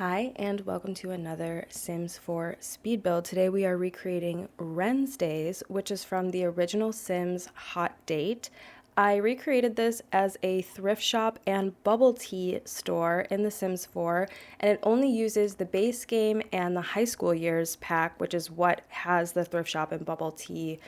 Hi, and welcome to another Sims 4 speed build. Today we are recreating Wrensdays, which is from the original Sims Hot Date. I recreated this as a thrift shop and bubble tea store in The Sims 4, and it only uses the base game and the high school years pack, which is what has the thrift shop and bubble tea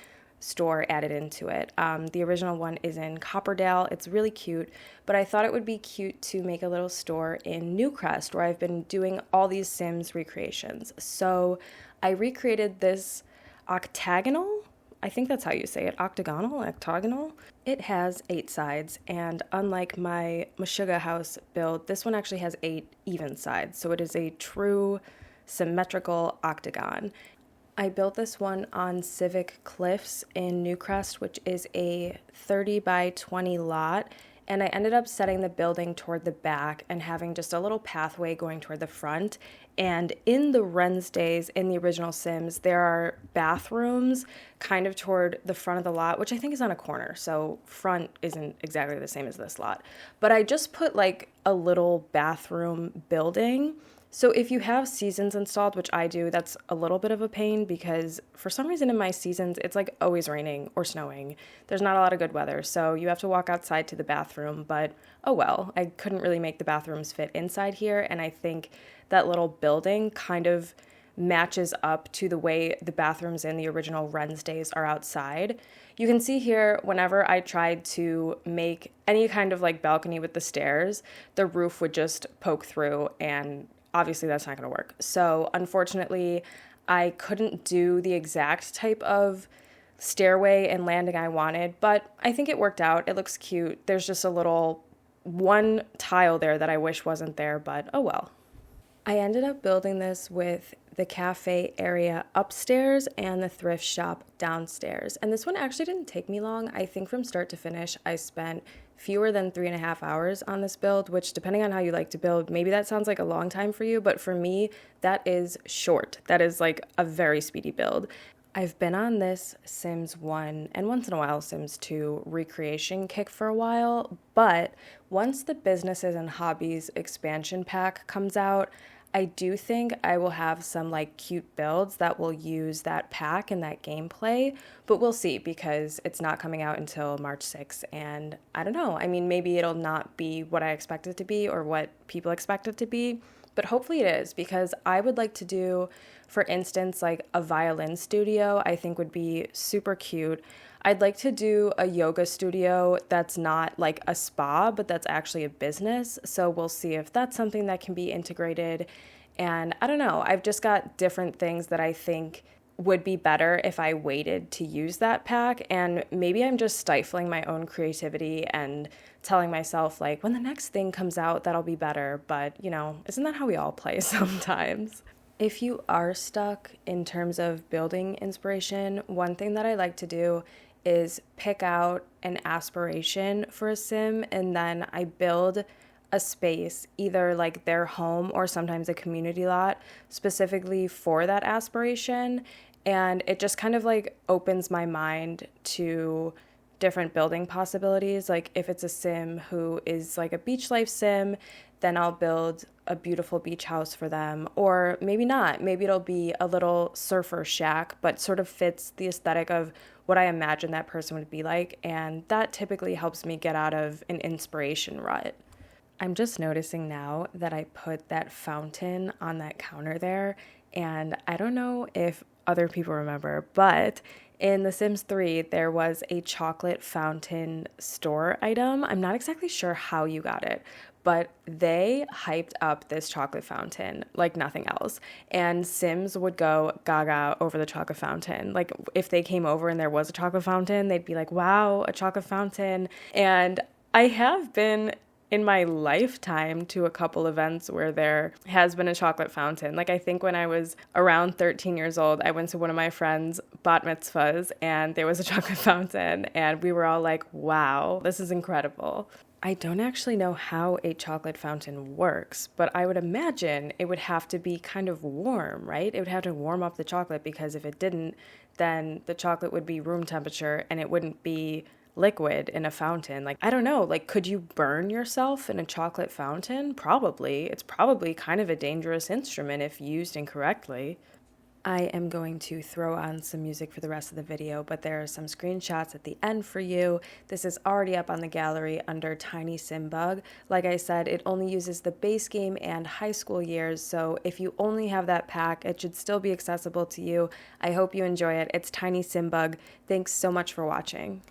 store added into it. The original one is in Copperdale. It's really cute, but I thought it would be cute to make a little store in Newcrest where I've been doing all these Sims recreations. So I recreated this octagonal. I think that's how you say it, octagonal. It has 8 sides, and unlike my Meshuggah house build, this one actually has 8 even sides. So it is a true symmetrical octagon. I built this one on Civic Cliffs in Newcrest, which is a 30 by 20 lot, and I ended up setting the building toward the back and having just a little pathway going toward the front. And in the Wrensdays, in the original Sims, there are bathrooms kind of toward the front of the lot, which I think is on a corner, so front isn't exactly the same as this lot. But I just put like a little bathroom building. So if you have seasons installed, which I do, that's a little bit of a pain because for some reason in my seasons, it's like always raining or snowing. There's not a lot of good weather, so you have to walk outside to the bathroom, but oh well. I couldn't really make the bathrooms fit inside here, and I think that little building kind of matches up to the way the bathrooms in the original Wrensdays are outside. You can see here, whenever I tried to make any kind of like balcony with the stairs, the roof would just poke through, and obviously that's not going to work. So unfortunately, I couldn't do the exact type of stairway and landing I wanted, but I think it worked out. It looks cute. There's just a little one tile there that I wish wasn't there, but oh well. I ended up building this with the cafe area upstairs and the thrift shop downstairs. And this one actually didn't take me long. I think from start to finish, I spent fewer than 3.5 hours on this build, which depending on how you like to build, maybe that sounds like a long time for you, but for me, that is short. That is like a very speedy build. I've been on this Sims 1 and once in a while Sims 2 recreation kick for a while, but once the businesses and hobbies expansion pack comes out, I do think I will have some like cute builds that will use that pack and that gameplay, but we'll see because it's not coming out until March 6th, and I don't know. I mean, maybe it'll not be what I expect it to be or what people expect it to be, but hopefully it is because I would like to do, for instance, like a violin studio. I think would be super cute. I'd like to do a yoga studio that's not like a spa, but that's actually a business. So we'll see if that's something that can be integrated. And I don't know, I've just got different things that I think would be better if I waited to use that pack. And maybe I'm just stifling my own creativity and telling myself like, when the next thing comes out, that'll be better. But you know, isn't that how we all play sometimes? If you are stuck in terms of building inspiration, one thing that I like to do is pick out an aspiration for a sim, and then I build a space, either like their home or sometimes a community lot, specifically for that aspiration. And it just kind of like opens my mind to different building possibilities. Like if it's a sim who is like a beach life sim, then I'll build a beautiful beach house for them. Or maybe not. Maybe it'll be a little surfer shack, but sort of fits the aesthetic of what I imagine that person would be like. And that typically helps me get out of an inspiration rut. I'm just noticing now that I put that fountain on that counter there. And I don't know if other people remember, but in The Sims 3, there was a chocolate fountain store item. I'm not exactly sure how you got it, but they hyped up this chocolate fountain like nothing else. And Sims would go gaga over the chocolate fountain. Like if they came over and there was a chocolate fountain, they'd be like, wow, a chocolate fountain. And I have been in my lifetime to a couple events where there has been a chocolate fountain. Like I think when I was around 13 years old, I went to one of my friends' bat mitzvahs and there was a chocolate fountain and we were all like, wow, this is incredible. I don't actually know how a chocolate fountain works, but I would imagine it would have to be kind of warm, right? It would have to warm up the chocolate because if it didn't, then the chocolate would be room temperature and it wouldn't be liquid in a fountain. Like, I don't know, like, could you burn yourself in a chocolate fountain? Probably. It's probably kind of a dangerous instrument if used incorrectly. I am going to throw on some music for the rest of the video, but there are some screenshots at the end for you. This is already up on the gallery under tinysimbug. Like I said, it only uses the base game and high school years, so if you only have that pack, it should still be accessible to you. I hope you enjoy it. It's tinysimbug. Thanks so much for watching.